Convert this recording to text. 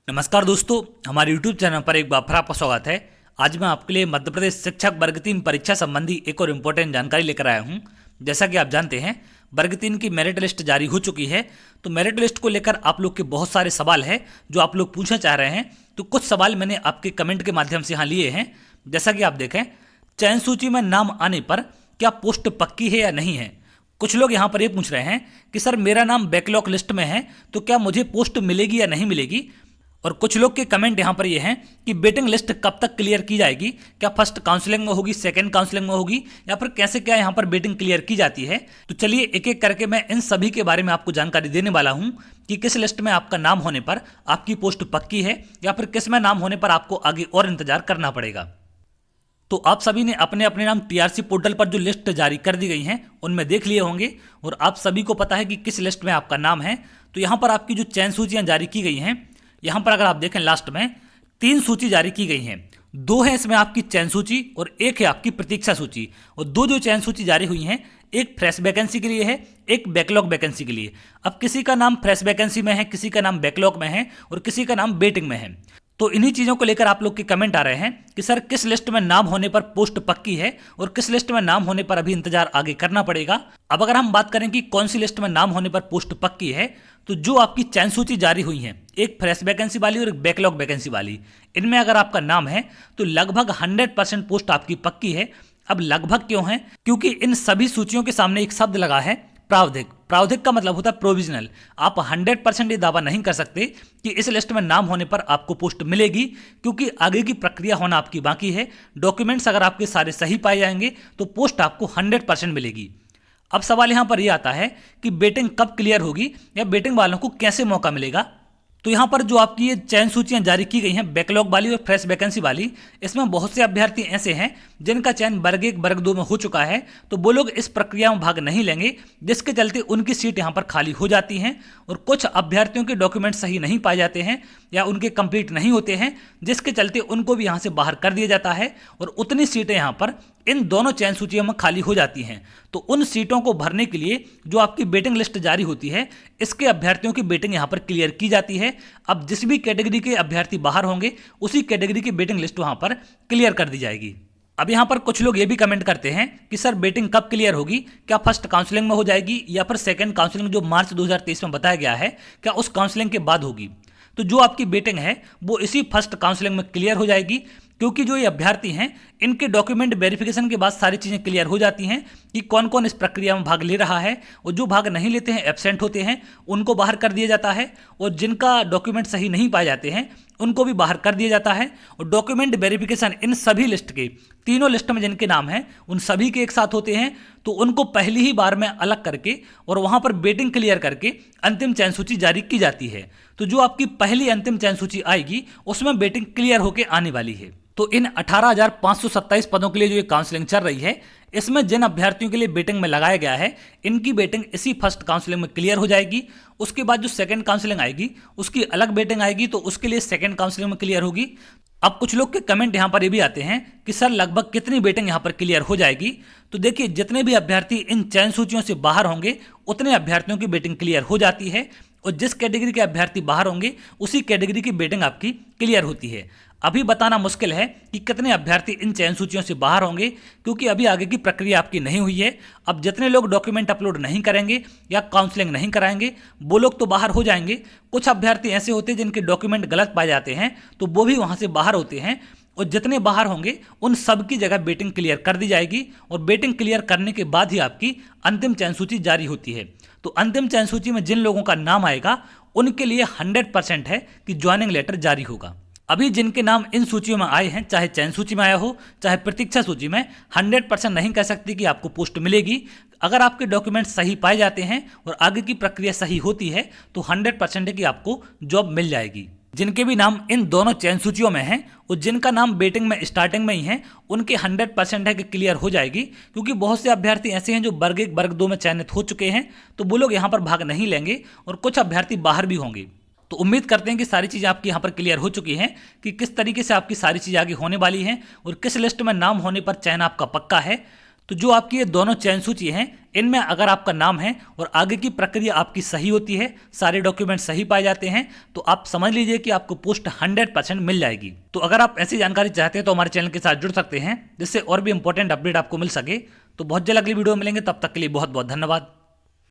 नमस्कार दोस्तों, हमारे YouTube चैनल पर एक बार फिर आपका स्वागत है। आज मैं आपके लिए मध्य प्रदेश शिक्षक वर्ग 3 परीक्षा संबंधी एक और इम्पोर्टेंट जानकारी लेकर आया हूं। जैसा कि आप जानते हैं, वर्ग 3 की मेरिट लिस्ट जारी हो चुकी है। तो मेरिट लिस्ट को लेकर आप लोग के बहुत सारे सवाल हैं जो आप लोग पूछना चाह रहे हैं। तो कुछ सवाल मैंने आपके कमेंट के माध्यम से यहाँ लिए हैं। जैसा कि आप देखें, चयन सूची में नाम आने पर क्या पोस्ट पक्की है या नहीं है। कुछ लोग यहाँ पर ये पूछ रहे हैं कि सर मेरा नाम बैकलॉग लिस्ट में है तो क्या मुझे पोस्ट मिलेगी या नहीं मिलेगी। और कुछ लोग के कमेंट यहाँ पर ये हैं कि वेटिंग लिस्ट कब तक क्लियर की जाएगी, क्या फर्स्ट काउंसलिंग में होगी, सेकंड काउंसलिंग में होगी, या फिर कैसे क्या यहाँ पर वेटिंग क्लियर की जाती है। तो चलिए एक एक करके मैं इन सभी के बारे में आपको जानकारी देने वाला हूँ कि किस लिस्ट में आपका नाम होने पर आपकी पोस्ट पक्की है या फिर किस में नाम होने पर आपको आगे और इंतजार करना पड़ेगा। तो आप सभी ने अपने अपने नाम टीआरसी पोर्टल पर जो लिस्ट जारी कर दी गई हैं उनमें देख लिए होंगे और आप सभी को पता है कि किस लिस्ट में आपका नाम है। तो यहाँ पर आपकी जो चयन सूचियाँ जारी की गई हैं, यहाँ पर अगर आप देखें लास्ट में 3 सूची जारी की गई हैं। 2 है इसमें आपकी चयन सूची और 1 है आपकी प्रतीक्षा सूची। और 2 जो चयन सूची जारी हुई हैं, एक फ्रेश वैकेंसी के लिए है, एक बैकलॉग वैकेंसी के लिए। अब किसी का नाम फ्रेश वैकेंसी में है, किसी का नाम बैकलॉग में है और किसी का नाम वेटिंग में है। तो इन्हीं चीज़ों को लेकर आप लोग के कमेंट आ रहे हैं कि सर किस लिस्ट में नाम होने पर पोस्ट पक्की है और किस लिस्ट में नाम होने पर अभी इंतजार आगे करना पड़ेगा। अब अगर हम बात करें कि कौन सी लिस्ट में नाम होने पर पोस्ट पक्की है, तो जो आपकी चयन सूची जारी हुई है, एक फ्रेश वैकेंसी वाली और एक बैकलॉग वैकेंसी वाली, इनमें अगर आपका नाम है तो लगभग 100% पोस्ट आपकी पक्की है। अब लगभग क्यों है? क्योंकि इन सभी सूचियों के सामने एक शब्द लगा है, प्रावधिक। प्रावधिक का मतलब होता है प्रोविजनल। आप 100% ये दावा नहीं कर सकते कि इस लिस्ट में नाम होने पर आपको पोस्ट मिलेगी, क्योंकि आगे की प्रक्रिया होना आपकी बाकी है। डॉक्यूमेंट्स अगर आपके सारे सही पाए जाएंगे तो पोस्ट आपको 100% मिलेगी। अब सवाल यहाँ पर यह आता है कि वेटिंग कब क्लियर होगी या वेटिंग वालों को कैसे मौका मिलेगा। तो यहाँ पर जो आपकी ये चयन सूचियाँ जारी की गई हैं, बैकलॉग वाली और फ्रेश वैकेंसी वाली, इसमें बहुत से अभ्यर्थी ऐसे हैं जिनका चयन वर्ग 1 वर्ग 2 में हो चुका है। तो वो लोग इस प्रक्रिया में भाग नहीं लेंगे, जिसके चलते उनकी सीट यहाँ पर खाली हो जाती हैं। और कुछ अभ्यर्थियों के डॉक्यूमेंट सही नहीं पाए जाते हैं या उनके कंप्लीट नहीं होते हैं, जिसके चलते उनको भी यहाँ से बाहर कर दिया जाता है और उतनी सीटें यहाँ पर इन दोनों चयन सूचियों में खाली हो जाती हैं। तो उन सीटों को भरने के लिए जो आपकी वेटिंग लिस्ट जारी होती है, इसके अभ्यर्थियों की वेटिंग यहाँ पर क्लियर की जाती है। अब जिस भी कैटेगरी के अभ्यर्थी बाहर होंगे, उसी कैटेगरी की वेटिंग लिस्ट वहाँ पर क्लियर कर दी जाएगी। अब यहाँ पर कुछ लोग ये भी कमेंट करते हैं कि सर वेटिंग कब क्लियर होगी, क्या फर्स्ट काउंसलिंग में हो जाएगी या फिर सेकंड काउंसलिंग जो मार्च 2023 में बताया गया है, क्या उस काउंसलिंग के बाद होगी। तो जो आपकी वेटिंग है वो इसी फर्स्ट काउंसलिंग में क्लियर हो जाएगी, क्योंकि जो ये अभ्यर्थी हैं इनके डॉक्यूमेंट वेरिफिकेशन के बाद सारी चीज़ें क्लियर हो जाती हैं कि कौन कौन इस प्रक्रिया में भाग ले रहा है। और जो भाग नहीं लेते हैं, एब्सेंट होते हैं, उनको बाहर कर दिया जाता है। और जिनका डॉक्यूमेंट सही नहीं पाए जाते हैं उनको भी बाहर कर दिया जाता है। और डॉक्यूमेंट वेरिफिकेशन इन सभी लिस्ट के, तीनों लिस्ट में जिनके नाम हैं उन सभी के एक साथ होते हैं। तो उनको पहली ही बार में अलग करके और वहाँ पर वेटिंग क्लियर करके अंतिम चयन सूची जारी की जाती है। तो जो आपकी पहली अंतिम चयन सूची आएगी उसमें वेटिंग क्लियर होकर आने वाली है। तो इन 18,527 पदों के लिए जो ये काउंसलिंग चल रही है, इसमें जिन अभ्यर्थियों के लिए वेटिंग में लगाया गया है, इनकी वेटिंग इसी फर्स्ट काउंसलिंग में क्लियर हो जाएगी। उसके बाद जो सेकंड काउंसलिंग आएगी उसकी अलग वेटिंग आएगी, तो उसके लिए सेकंड काउंसलिंग में क्लियर होगी। अब कुछ लोग के कमेंट यहाँ पर ये भी आते हैं कि सर लगभग कितनी वेटिंग यहाँ पर क्लियर हो जाएगी। तो देखिए, जितने भी अभ्यर्थी इन चयन सूचियों से बाहर होंगे उतने अभ्यर्थियों की वेटिंग क्लियर हो जाती है। और जिस कैटेगरी के अभ्यर्थी बाहर होंगे उसी कैटेगरी की वेटिंग आपकी क्लियर होती है। अभी बताना मुश्किल है कि कितने अभ्यर्थी इन चयन सूचियों से बाहर होंगे, क्योंकि अभी आगे की प्रक्रिया आपकी नहीं हुई है। अब जितने लोग डॉक्यूमेंट अपलोड नहीं करेंगे या काउंसलिंग नहीं कराएंगे वो लोग तो बाहर हो जाएंगे। कुछ अभ्यर्थी ऐसे होते हैं जिनके डॉक्यूमेंट गलत पाए जाते हैं, तो वो भी वहाँ से बाहर होते हैं। और जितने बाहर होंगे उन सब की जगह वेटिंग क्लियर कर दी जाएगी और वेटिंग क्लियर करने के बाद ही आपकी अंतिम चयन सूची जारी होती है। तो अंतिम चयन सूची में जिन लोगों का नाम आएगा उनके लिए 100% है कि ज्वाइनिंग लेटर जारी होगा। अभी जिनके नाम इन सूचियों में आए हैं, चाहे चयन सूची में आया हो चाहे प्रतीक्षा सूची में, 100% नहीं कह सकती कि आपको पोस्ट मिलेगी। अगर आपके डॉक्यूमेंट सही पाए जाते हैं और आगे की प्रक्रिया सही होती है तो 100% है कि आपको जॉब मिल जाएगी। जिनके भी नाम इन दोनों चयन सूचियों में हैं और जिनका नाम वेटिंग में स्टार्टिंग में ही है, उनके 100% है कि क्लियर हो जाएगी। क्योंकि बहुत से अभ्यर्थी ऐसे हैं जो वर्ग 1 वर्ग 2 में चयनित हो चुके हैं, तो वो लोग यहाँ पर भाग नहीं लेंगे और कुछ अभ्यर्थी बाहर भी होंगे। तो उम्मीद करते हैं कि सारी चीज़ें आपकी यहाँ पर क्लियर हो चुकी हैं कि किस तरीके से आपकी सारी चीज़ें आगे होने वाली हैं और किस लिस्ट में नाम होने पर चयन आपका पक्का है। तो जो आपकी ये दोनों चयन सूची हैं, इनमें अगर आपका नाम है और आगे की प्रक्रिया आपकी सही होती है, सारे डॉक्यूमेंट सही पाए जाते हैं, तो आप समझ लीजिए कि आपको पोस्ट 100% मिल जाएगी। तो अगर आप ऐसी जानकारी चाहते हैं तो हमारे चैनल के साथ जुड़ सकते हैं, जिससे और भी इंपॉर्टेंट अपडेट आपको मिल सके। तो बहुत जल्द अगली वीडियो में मिलेंगे, तब तक के लिए बहुत बहुत धन्यवाद।